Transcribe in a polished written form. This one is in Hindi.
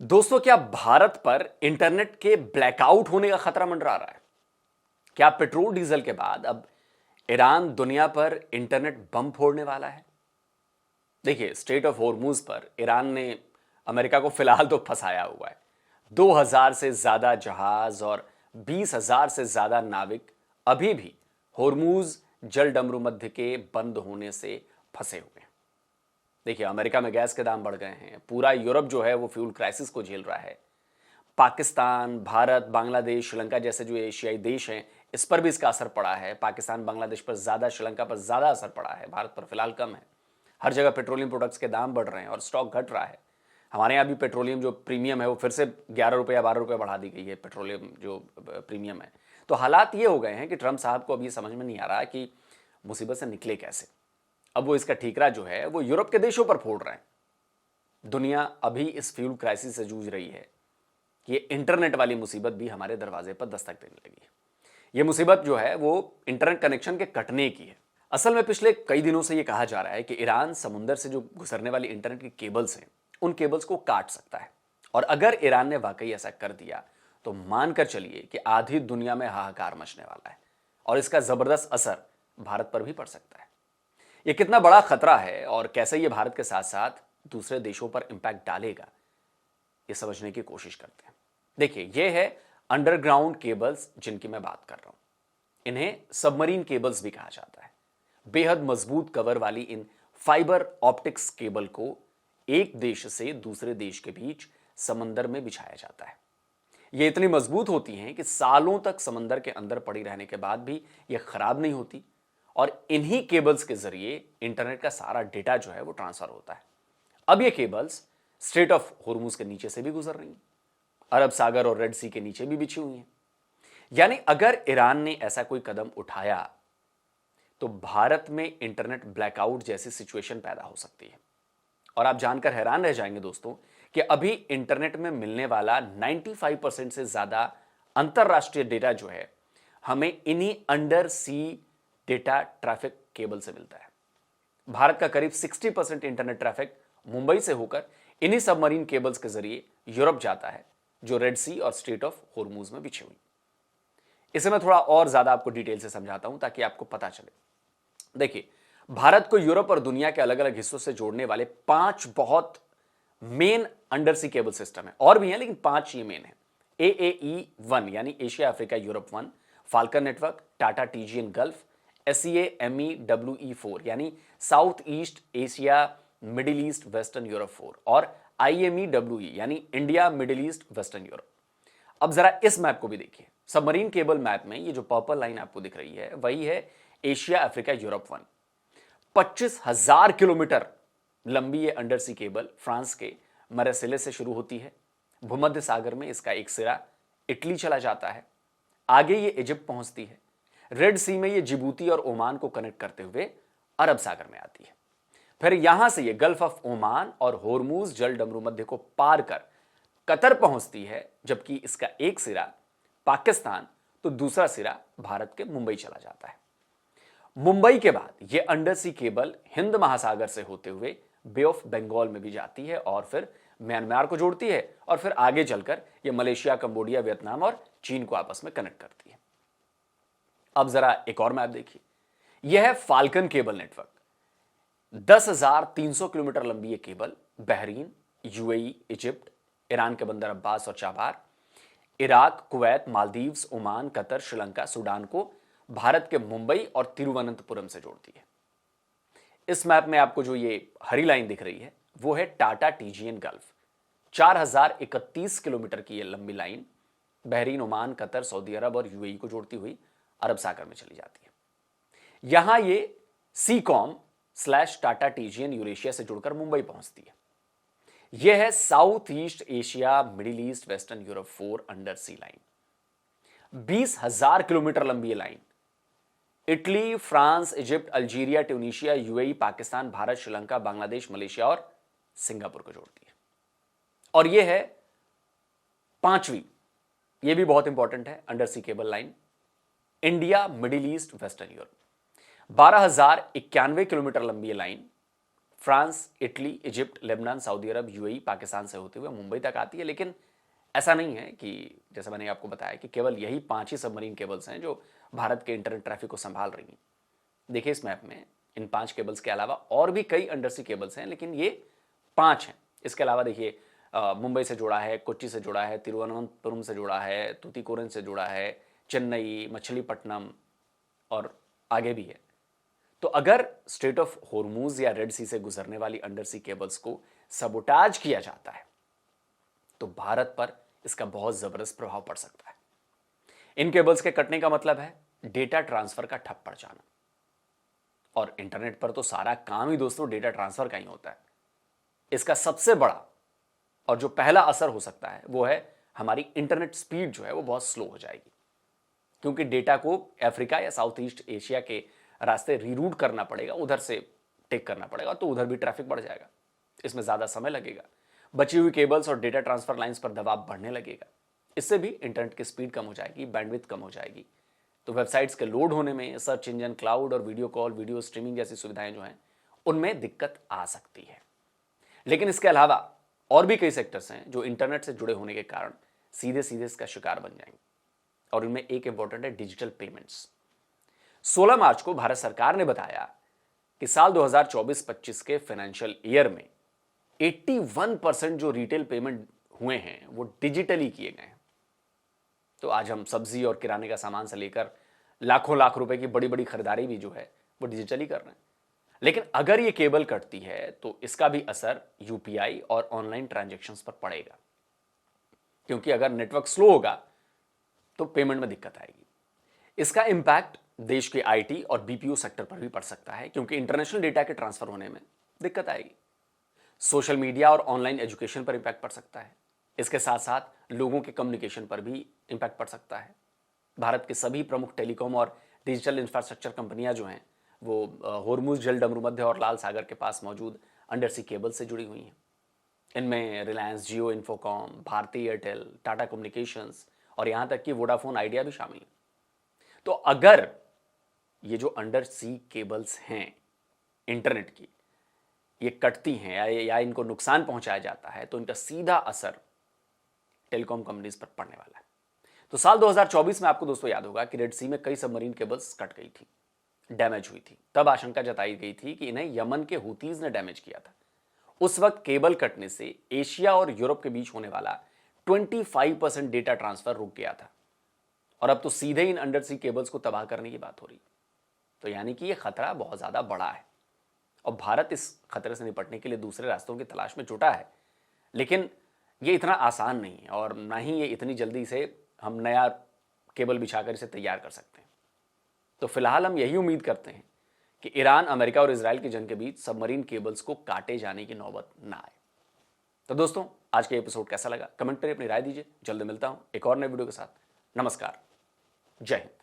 दोस्तों, क्या भारत पर इंटरनेट के ब्लैकआउट होने का खतरा मंडरा रहा है? क्या पेट्रोल डीजल के बाद अब ईरान दुनिया पर इंटरनेट बम फोड़ने वाला है? देखिए, स्ट्रेट ऑफ होर्मुज पर ईरान ने अमेरिका को फिलहाल तो फंसाया हुआ है। 2000 से ज्यादा जहाज और 20,000 से ज्यादा नाविक अभी भी होर्मुज जल डमरू मध्य के बंद होने से फंसे हुए हैं। देखिए, अमेरिका में गैस के दाम बढ़ गए हैं, पूरा यूरोप जो है वो फ्यूल क्राइसिस को झेल रहा है। पाकिस्तान, भारत, बांग्लादेश, श्रीलंका जैसे जो एशियाई देश हैं, इस पर भी इसका असर पड़ा है। पाकिस्तान बांग्लादेश पर ज्यादा, श्रीलंका पर ज्यादा असर पड़ा है, भारत पर फिलहाल कम है। हर जगह पेट्रोलियम प्रोडक्ट्स के दाम बढ़ रहे हैं और स्टॉक घट रहा है। हमारे यहाँ भी पेट्रोलियम जो प्रीमियम है वो फिर से 11 रुपये या 12 रुपये बढ़ा दी गई है, पेट्रोलियम जो प्रीमियम है। तो हालात ये हो गए हैं कि ट्रंप साहब को अब ये समझ में नहीं आ रहा कि मुसीबत से निकले कैसे। अब वो इसका ठीकरा जो है वो यूरोप के देशों पर फोड़ रहे हैं। दुनिया अभी इस फ्यूल क्राइसिस से जूझ रही है कि ये इंटरनेट वाली मुसीबत भी हमारे दरवाजे पर दस्तक देने लगी है। ये मुसीबत जो है वो इंटरनेट कनेक्शन के कटने की है। असल में पिछले कई दिनों से ये कहा जा रहा है कि ईरान समुद्र से जो गुजरने वाली इंटरनेट की केबल्स हैं, उन केबल्स को काट सकता है। और अगर ईरान ने वाकई ऐसा कर दिया तो मानकर चलिए कि आधी दुनिया में हाहाकार मचने वाला है और इसका जबरदस्त असर भारत पर भी पड़ सकता है। ये कितना बड़ा खतरा है और कैसे ये भारत के साथ साथ दूसरे देशों पर इंपैक्ट डालेगा, ये समझने की कोशिश करते हैं। देखिए, ये है अंडरग्राउंड केबल्स जिनकी मैं बात कर रहा हूं। इन्हें सबमरीन केबल्स भी कहा जाता है। बेहद मजबूत कवर वाली इन फाइबर ऑप्टिक्स केबल को एक देश से दूसरे देश के बीच समंदर में बिछाया जाता है। ये इतनी मजबूत होती हैं कि सालों तक समंदर के अंदर पड़ी रहने के बाद भी ये खराब नहीं होती और इन्हीं केबल्स के जरिए इंटरनेट का सारा डेटा जो है वो ट्रांसफर होता है। अब ये केबल्स स्ट्रेट ऑफ होर्मुज के नीचे से भी गुजर रही हैं, अरब सागर और रेड सी के नीचे भी बिछी हुई हैं। यानी अगर ईरान ने ऐसा कोई कदम उठाया तो भारत में इंटरनेट ब्लैकआउट जैसी सिचुएशन पैदा हो सकती है। और आप जानकर हैरान रह जाएंगे दोस्तों कि अभी इंटरनेट में मिलने वाला 95% से ज्यादा अंतरराष्ट्रीय डेटा जो है हमें इन्हीं अंडर सी डेटा ट्रैफिक केबल से मिलता है। भारत का करीब 60% इंटरनेट ट्रैफिक मुंबई से होकर इन्हीं सबमरीन केबल्स के जरिए यूरोप जाता है, जो रेड सी और स्ट्रेट ऑफ होर्मुज में बिछी हुई। इसे मैं थोड़ा और ज्यादा आपको डिटेल से समझाता हूं ताकि आपको पता चले। देखिए, भारत को यूरोप और दुनिया के अलग अलग हिस्सों से जोड़ने वाले 5 बहुत main under sea cable system है। और भी हैं लेकिन 5 ये मेन है। AAE1 यानी Asia Africa Europe 1, Falcon network, Tata TGN Gulf, SEAMEWE4 यानी South East Asia Middle East Western Europe 4 और IMEWE यानी India Middle East Western Europe. अब जरा इस मैप को भी देखिए। सबमरीन केबल मैप में ये जो पर्पल लाइन आपको दिख रही है वही है एशिया अफ्रीका यूरोप 1। 25,000 किलोमीटर लंबी ये अंडर सी केबल फ्रांस के मरेसिले से शुरू होती है। भूमध्य सागर में इसका एक सिरा इटली चला जाता है, आगे ये इजिप्ट पहुंचती है। रेड सी में ये जिबूती और ओमान को कनेक्ट करते हुए अरब सागर में आती है। फिर यहां से ये गल्फ ऑफ ओमान और होर्मुज जल डमरू मध्य को पार कर कतर पहुंचती है, जबकि इसका एक सिरा पाकिस्तान तो दूसरा सिरा भारत के मुंबई चला जाता है। मुंबई के बाद यह अंडर सी केबल हिंद महासागर से होते हुए बे ऑफ बंगाल में भी जाती है और फिर म्यांमार को जोड़ती है और फिर आगे चलकर यह मलेशिया, कंबोडिया, वियतनाम और चीन को आपस में कनेक्ट करती है। अब जरा एक और मैप देखिए। यह है फाल्कन केबल नेटवर्क। 10,300 किलोमीटर लंबी यह cable Bahrain, UAE, Egypt, Iran के बंदर अब्बास और Chabahar, Iraq, Kuwait, Maldives, Oman, Qatar, Sri Lanka, Sudan को भारत के मुंबई और तिरुवनंतपुरम से जोड़ती है। इस मैप में आपको जो ये हरी लाइन दिख रही है वो है टाटा टीजीएन गल्फ। 4,031 किलोमीटर की ये लंबी line Bahrain, Oman, Qatar, Saudi Arabia और यूएई को जोड़ती हुई अरब सागर में चली जाती है। यहां ये सीकॉम/टाटा टीजीएन यूरेशिया से जुड़कर मुंबई पहुंचती है। यह है South East Asia Middle East Western Europe 4 under sea line. 20,000 kilometre लंबी line Italy, France, Egypt, Algeria, Tunisia, UAE, Pakistan, Bharat, Sri Lanka, Bangladesh, Malaysia और सिंगापुर को जोड़ती है। और यह है 5वीं, यह भी बहुत इंपॉर्टेंट है under sea cable line, India Middle East Western Europe. 12,091 kilometre लंबी line France, Italy, Egypt, Lebanon, Saudi Arabia, UAE, Pakistan से होते हुए मुंबई तक आती है। लेकिन ऐसा नहीं है कि जैसा मैंने आपको बताया कि केवल यही 5 ही सबमरीन केबल्स हैं जो भारत के इंटरनेट ट्रैफिक को संभाल रही हैं। देखिए इस मैप में इन 5 केबल्स के अलावा और भी कई अंडरसी केबल्स हैं, लेकिन ये 5 हैं। इसके अलावा देखिए मुंबई से जुड़ा है, कोच्चि से जुड़ा है, तिरुवनंतपुरम से जुड़ा है, तूतीकोरिन से जुड़ा है, चेन्नई, मछलीपट्टनम और आगे भी है। तो अगर स्ट्रेट ऑफ हॉर्मूज या रेड सी से गुजरने वाली अंडरसी केबल्स को सबोटाज किया जाता है तो भारत पर इसका बहुत जबरदस्त प्रभाव पड़ सकता है। इन केबल्स के कटने का मतलब है डेटा ट्रांसफर का ठप पड़ जाना। और इंटरनेट पर तो सारा काम ही दोस्तों डेटा ट्रांसफर का ही होता है। इसका सबसे बड़ा और जो पहला असर हो सकता है वो है हमारी इंटरनेट स्पीड जो है वो बहुत स्लो हो जाएगी, क्योंकि डेटा को अफ्रीका या साउथ ईस्ट एशिया के रास्ते रीरूट करना पड़ेगा, उधर से टेक करना पड़ेगा, तो उधर भी ट्रैफिक बढ़ जाएगा, इसमें ज़्यादा समय लगेगा, बची हुई केबल्स और डेटा ट्रांसफर लाइंस पर दबाव बढ़ने लगेगा। इससे भी इंटरनेट की स्पीड कम हो जाएगी, बैंडविड्थ कम हो जाएगी। तो वेबसाइट्स के लोड होने में, सर्च इंजन, क्लाउड और वीडियो कॉल, वीडियो स्ट्रीमिंग जैसी सुविधाएं जो हैं उनमें दिक्कत आ सकती है। लेकिन इसके अलावा और भी कई सेक्टर्स हैं जो इंटरनेट से जुड़े होने के कारण सीधे सीधे इसका शिकार बन जाएंगे, और इनमें एक इंपॉर्टेंट है डिजिटल पेमेंट्स। 16 मार्च को भारत सरकार ने बताया कि साल 2024-25 के फाइनेंशियल ईयर में 81% जो रिटेल पेमेंट हुए हैं वो डिजिटली किए गए हैं। तो आज हम सब्जी और किराने का सामान से लेकर लाखों लाख रुपए की बड़ी बड़ी खरीदारी भी जो है वो डिजिटली कर रहे हैं। लेकिन अगर ये केबल कटती है तो इसका भी असर यूपीआई और ऑनलाइन ट्रांजैक्शंस पर पड़ेगा, क्योंकि अगर नेटवर्क स्लो होगा तो पेमेंट में दिक्कत आएगी। इसका इंपैक्ट देश के आईटी और बीपीओ सेक्टर पर भी पड़ सकता है, क्योंकि इंटरनेशनल डेटा के ट्रांसफर होने में दिक्कत आएगी। सोशल मीडिया और ऑनलाइन एजुकेशन पर इंपैक्ट पड़ सकता है। इसके साथ साथ लोगों के कम्युनिकेशन पर भी इंपैक्ट पड़ सकता है। भारत के सभी प्रमुख टेलीकॉम और डिजिटल इंफ्रास्ट्रक्चर कंपनियां जो हैं वो होर्मुज, जलडमरू और लाल सागर के पास मौजूद अंडरसी केबल से जुड़ी हुई हैं। इनमें Reliance Jio, Infocomm, Bharti Airtel, Tata Communications और यहाँ तक कि वोडाफोन आइडिया भी शामिल है। तो अगर ये जो अंडर सी केबल्स हैं इंटरनेट की, ये कटती हैं या इनको नुकसान पहुंचाया जाता है तो इनका सीधा असर टेलीकॉम कंपनीज पर पड़ने वाला है। तो साल 2024 में आपको दोस्तों याद होगा कि रेड सी में कई सबमरीन केबल्स कट गई थी, डैमेज हुई थी। तब आशंका जताई गई थी कि इन्हें यमन के हुतीज ने डैमेज किया था। उस वक्त केबल कटने से एशिया और यूरोप के बीच होने वाला 25% डेटा ट्रांसफर रुक गया था, और अब तो सीधे इन अंडरसी केबल्स को तबाह करने की बात हो रही। तो यानी कि यह खतरा बहुत ज्यादा बड़ा है, और भारत इस खतरे से निपटने के लिए दूसरे रास्तों की तलाश में जुटा है। लेकिन यह इतना आसान नहीं है, और ना ही ये इतनी जल्दी से हम नया केबल बिछाकर इसे तैयार कर सकते हैं। तो फिलहाल हम यही उम्मीद करते हैं कि ईरान, अमेरिका और इजराइल की जंग के बीच सबमरीन केबल्स को काटे जाने की नौबत ना आए। तो दोस्तों आज का एपिसोड कैसा लगा कमेंट करिए, अपनी राय दीजिए। जल्द मिलता हूं एक और नए वीडियो के साथ। नमस्कार, जय हिंद।